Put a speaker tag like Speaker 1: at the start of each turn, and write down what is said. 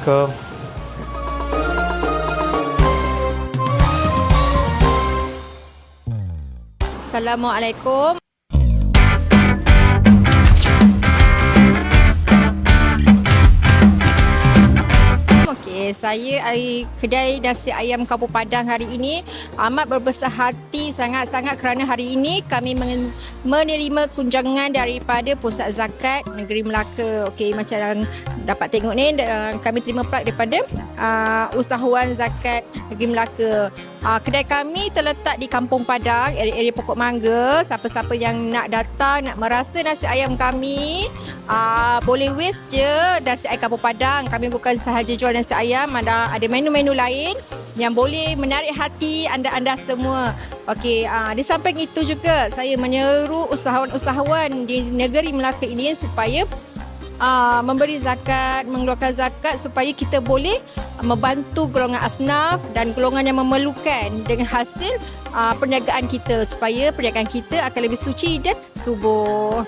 Speaker 1: Assalamualaikum.
Speaker 2: Assalamualaikum. Saya kedai nasi ayam Kampung Padang hari ini amat berbesar hati sangat-sangat kerana hari ini kami menerima kunjangan daripada Pusat Zakat Negeri Melaka. Okey, macam yang dapat tengok ni, kami terima plak daripada usahawan zakat Negeri Melaka. Kedai kami terletak di Kampung Padang, area Pokok Mangga. Siapa-siapa yang nak datang, nak merasa nasi ayam kami, boleh waste je nasi ayam Kampung Padang. Kami bukan sahaja jual nasi ayam, ada menu-menu lain yang boleh menarik hati anda semua. Okey, di samping itu juga saya menyeru usahawan-usahawan di negeri Melaka ini supaya memberi zakat, mengeluarkan zakat supaya kita boleh membantu golongan asnaf dan golongan yang memerlukan dengan hasil perniagaan kita, supaya perniagaan kita akan lebih suci dan subur.